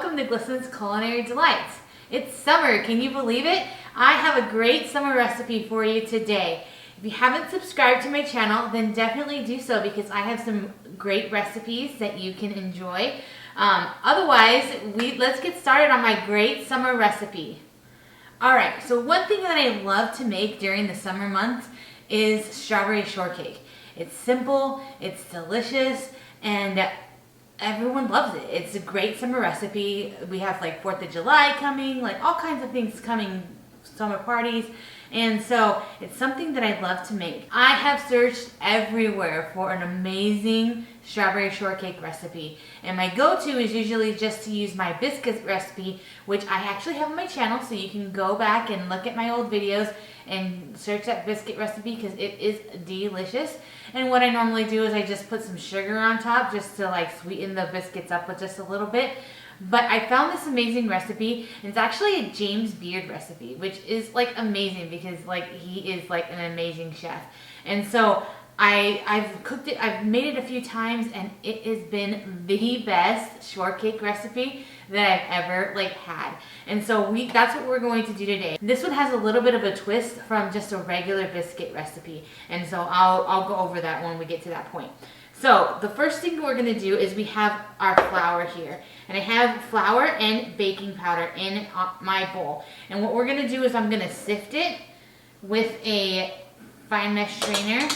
welcome to Glisten's Culinary Delights. It's summer, can you believe it? I have a great summer recipe for you today. If you haven't subscribed to my channel, then definitely do so because I have some great recipes that you can enjoy. Otherwise, let's get started on my great summer recipe. Alright, so one thing that I love to make during the summer months is strawberry shortcake. It's simple, it's delicious, and everyone loves it. It's a great summer recipe. We have like 4th of July coming, like all kinds of things coming, summer parties. And so it's something that I love to make. I have searched everywhere for an amazing strawberry shortcake recipe. And my go-to is usually just to use my biscuit recipe, which I actually have on my channel. So you can go back and look at my old videos and search that biscuit recipe because it is delicious. And what I normally do is I just put some sugar on top just to like sweeten the biscuits up with just a little bit. But I found this amazing recipe, and it's actually a James Beard recipe, which is like amazing because like he is like an amazing chef. And so I've cooked it, I've made it a few times, and it has been the best shortcake recipe that I've ever like had. And so that's what we're going to do today. This one has a little bit of a twist from just a regular biscuit recipe. And so I'll go over that when we get to that point. So the first thing we're going to do is we have our flour here. And I have flour and baking powder in my bowl. And what we're going to do is I'm going to sift it with a fine mesh strainer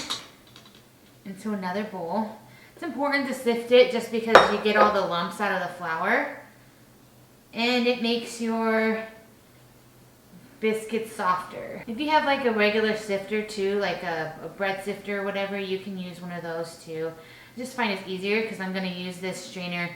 into another bowl. It's important to sift it just because you get all the lumps out of the flour. And it makes your biscuits softer. If you have like a regular sifter too, like a bread sifter or whatever, you can use one of those too. I just find it's easier because I'm going to use this strainer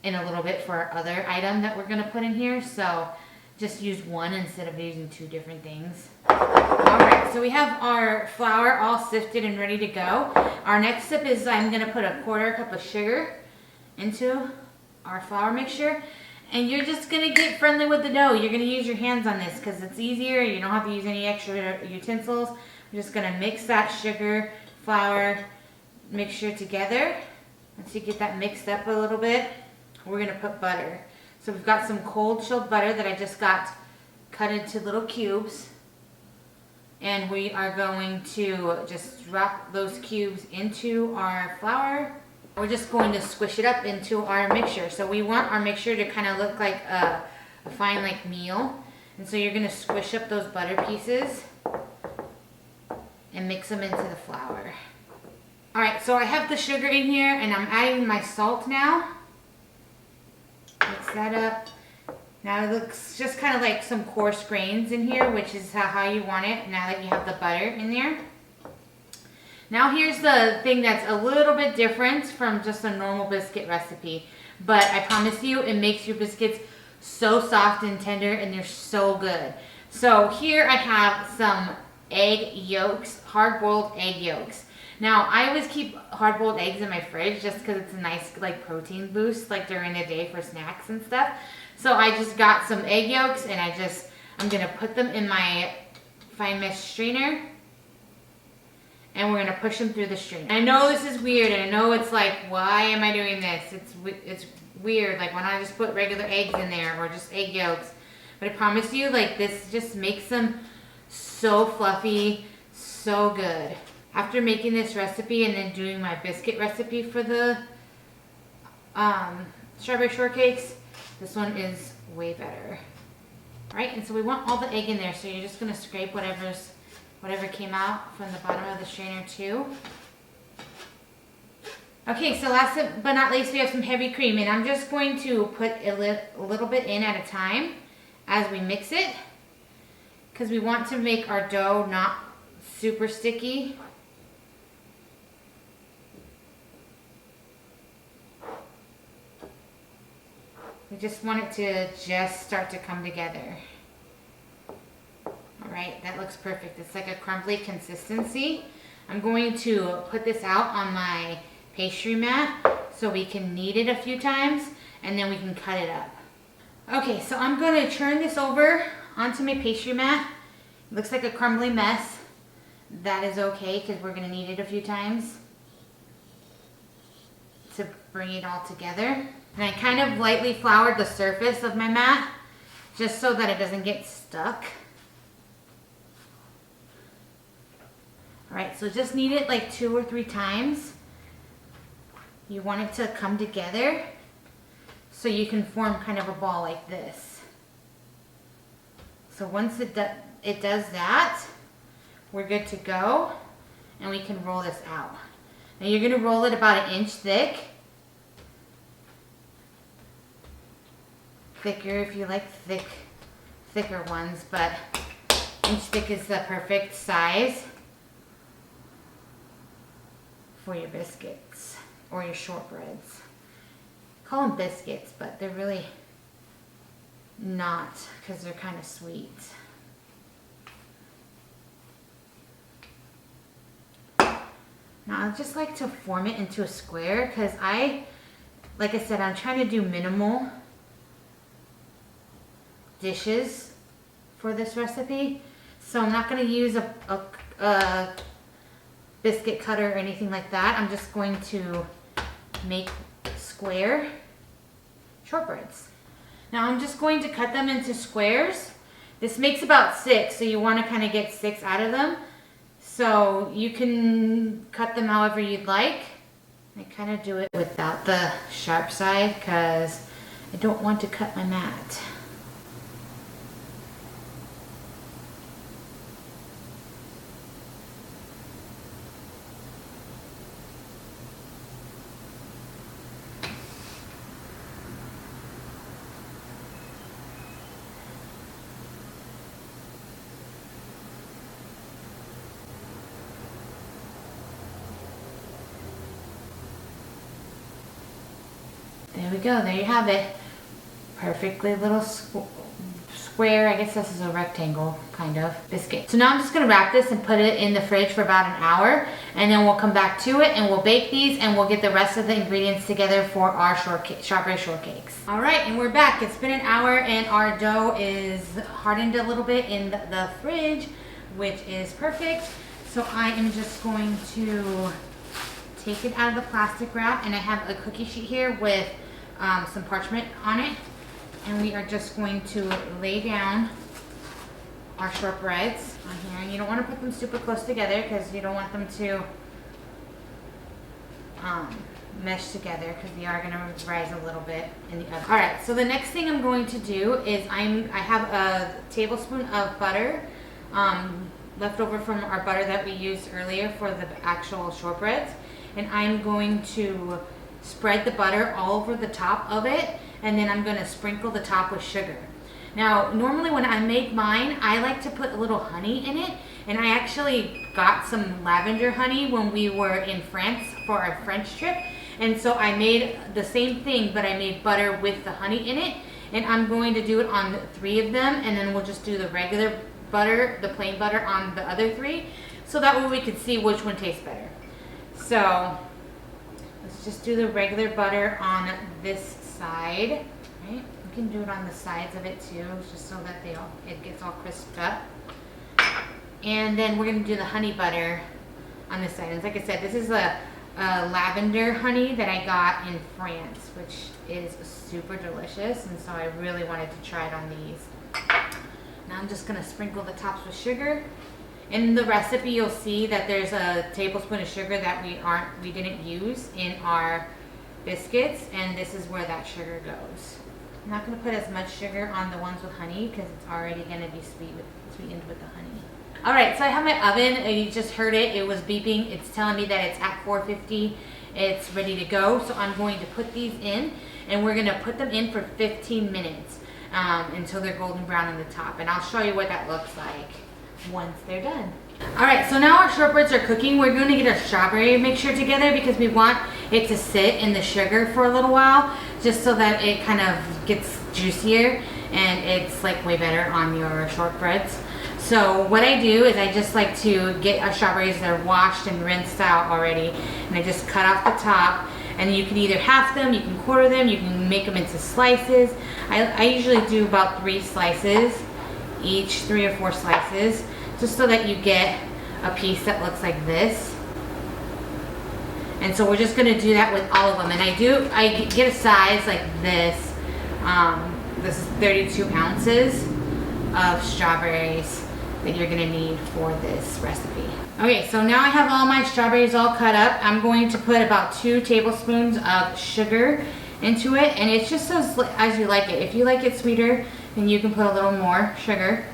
in a little bit for our other item that we're going to put in here. So just use one instead of using two different things. Alright, so we have our flour all sifted and ready to go. Our next step is I'm going to put a 1/4 cup of sugar into our flour mixture. And you're just going to get friendly with the dough. You're going to use your hands on this because it's easier. You don't have to use any extra utensils. We're just going to mix that sugar, flour mixture together. Once you get that mixed up a little bit, we're going to put butter. So we've got some cold chilled butter that I just got cut into little cubes. And we are going to just drop those cubes into our flour. We're just going to squish it up into our mixture. So we want our mixture to kind of look like a fine like meal. And so you're going to squish up those butter pieces and mix them into the flour. Alright, so I have the sugar in here and I'm adding my salt now. Mix that up. Now it looks just kind of like some coarse grains in here, which is how you want it now that you have the butter in there. Now here's the thing that's a little bit different from just a normal biscuit recipe. But I promise you, it makes your biscuits so soft and tender and they're so good. So here I have some egg yolks, hard-boiled egg yolks. Now I always keep hard-boiled eggs in my fridge just because it's a nice like protein boost like during the day for snacks and stuff. So I just got some egg yolks and I'm going to put them in my fine mesh strainer. And we're going to push them through the strainer. I know this is weird, and I know it's like, why am I doing this? It's weird, like why not just put regular eggs in there or just egg yolks? But I promise you, like this just makes them so fluffy, so good. After making this recipe and then doing my biscuit recipe for the strawberry shortcakes, this one is way better. Alright, and so we want all the egg in there, so you're just going to scrape whatever came out from the bottom of the strainer too. Okay, so last but not least, we have some heavy cream, and I'm just going to put a little bit in at a time as we mix it because we want to make our dough not super sticky. We just want it to just start to come together. Alright, that looks perfect. It's like a crumbly consistency. I'm going to put this out on my pastry mat so we can knead it a few times and then we can cut it up. Okay, so I'm going to turn this over onto my pastry mat. It looks like a crumbly mess. That is okay because we're going to knead it a few times to bring it all together. And I kind of lightly floured the surface of my mat just so that it doesn't get stuck. All right, so just knead it like 2 or 3 times. You want it to come together so you can form kind of a ball like this. So once it does that, we're good to go, and we can roll this out. Now you're gonna roll it about 1 inch thick. Thicker if you like thicker ones, but 1 inch thick is the perfect size for your biscuits or your shortbreads. Call them biscuits, but they're really not, because they're kind of sweet. Now I just like to form it into a square because like I said, I'm trying to do minimal dishes for this recipe. So I'm not going to use a biscuit cutter or anything like that. I'm just going to make square shortbreads. Now I'm just going to cut them into squares. This makes about 6, so you want to kind of get 6 out of them. So you can cut them however you'd like. I kind of do it without the sharp side because I don't want to cut my mat. There we go, there you have it. Perfectly little square, I guess this is a rectangle kind of biscuit. So now I'm just gonna wrap this and put it in the fridge for about 1 hour, and then we'll come back to it and we'll bake these and we'll get the rest of the ingredients together for our strawberry shortcakes. All right, and we're back. It's been 1 hour and our dough is hardened a little bit in the fridge, which is perfect. So I am just going to take it out of the plastic wrap, and I have a cookie sheet here with some parchment on it, and we are just going to lay down our shortbreads on here. And you don't want to put them super close together because you don't want them to mesh together, because they are going to rise a little bit in the oven. All right, so the next thing I'm going to do is I have a tablespoon of butter left over from our butter that we used earlier for the actual shortbreads, and I'm going to spread the butter all over the top of it, and then I'm going to sprinkle the top with sugar. Now normally when I make mine, I like to put a little honey in it, and I actually got some lavender honey when we were in France for our French trip, and so I made the same thing, but I made butter with the honey in it, and I'm going to do it on 3 of them, and then we'll just do the regular butter, the plain butter, on the other 3, so that way we can see which one tastes better. So let's just do the regular butter on this side, right? You can do it on the sides of it too, just so that it gets all crisped up. And then we're gonna do the honey butter on this side. And like I said, this is a lavender honey that I got in France, which is super delicious, and so I really wanted to try it on these. Now I'm just gonna sprinkle the tops with sugar. In the recipe, you'll see that there's a tablespoon of sugar that we didn't use in our biscuits, and this is where that sugar goes. I'm not going to put as much sugar on the ones with honey because it's already going to be sweetened with the honey. All right, so I have my oven. You just heard it. It was beeping. It's telling me that it's at 450. It's ready to go. So I'm going to put these in, and we're going to put them in for 15 minutes until they're golden brown on the top, and I'll show you what that looks like once they're done. All right, so now our shortbreads are cooking. We're going to get our strawberry mixture together because we want it to sit in the sugar for a little while, just so that it kind of gets juicier and it's like way better on your shortbreads. So what I do is I just like to get our strawberries that are washed and rinsed out already, and I just cut off the top, and you can either half them, you can quarter them, you can make them into slices. I usually do about 3 slices each, 3 or 4 slices, just so that you get a piece that looks like this. And so we're just gonna do that with all of them. And I get a size like this. This is 32 ounces of strawberries that you're gonna need for this recipe. Okay, so now I have all my strawberries all cut up. I'm going to put about 2 tablespoons of sugar into it, and it's just as you like it. If you like it sweeter, then you can put a little more sugar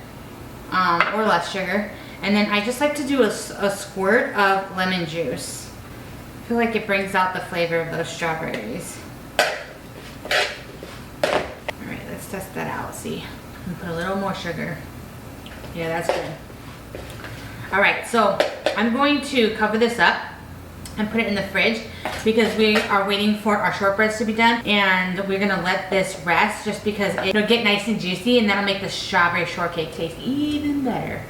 or less sugar. And then I just like to do a squirt of lemon juice. I feel like it brings out the flavor of those strawberries. All right, let's test that out. See, I'm gonna put a little more sugar. Yeah, that's good. All right, so I'm going to cover this up and put it in the fridge because we are waiting for our shortbreads to be done, and we're gonna let this rest just because it'll get nice and juicy, and that'll make the strawberry shortcake taste even better.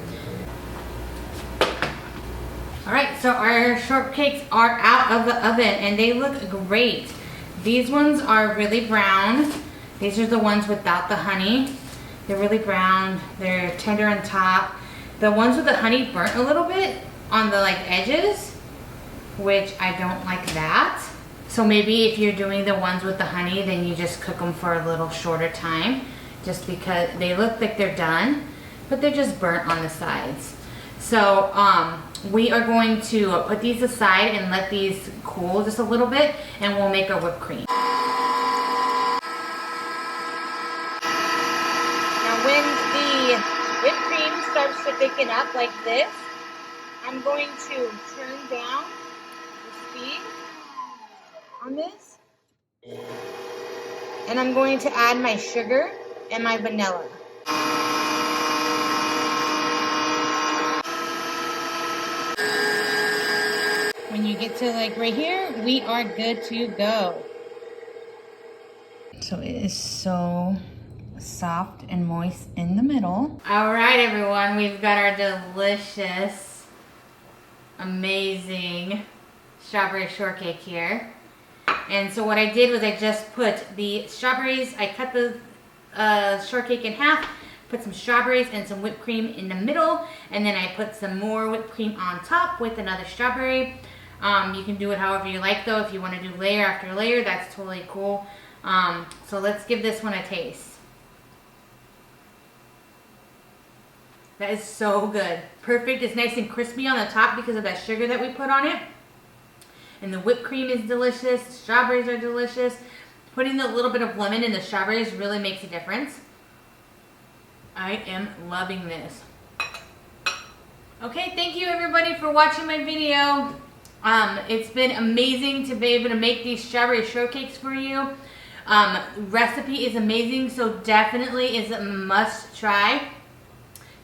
All right, so our shortcakes are out of the oven and they look great. These ones are really brown. These are the ones without the honey. They're really brown, they're tender on top. The ones with the honey burnt a little bit on the edges, which I don't like that. So maybe if you're doing the ones with the honey, then you just cook them for a little shorter time, just because they look like they're done, but they're just burnt on the sides. So we are going to put these aside and let these cool just a little bit, and we'll make our whipped cream. Now when the whipped cream starts to thicken up like this, I'm going to turn down the speed on this, and I'm going to add my sugar and my vanilla. When you get to right here, we are good to go. So it is so soft and moist in the middle. All right, everyone, we've got our delicious, amazing strawberry shortcake here. And so what I did was I just put the strawberries, I cut the shortcake in half, put some strawberries and some whipped cream in the middle, and then I put some more whipped cream on top with another strawberry. You can do it however you like though. If you want to do layer after layer, that's totally cool. So let's give this one a taste. That is so good. Perfect. It's nice and crispy on the top because of that sugar that we put on it. And the whipped cream is delicious. The strawberries are delicious. Putting a little bit of lemon in the strawberries really makes a difference. I am loving this. Okay, thank you everybody for watching my video. It's been amazing to be able to make these strawberry shortcakes for you. Recipe is amazing, so definitely is a must try.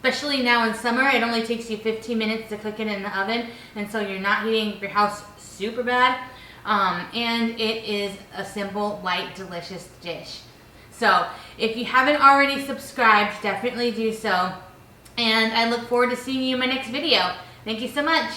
Especially now in summer, it only takes you 15 minutes to cook it in the oven, and so you're not heating your house super bad. And it is a simple, light, delicious dish. So if you haven't already subscribed, definitely do so. And I look forward to seeing you in my next video. Thank you so much.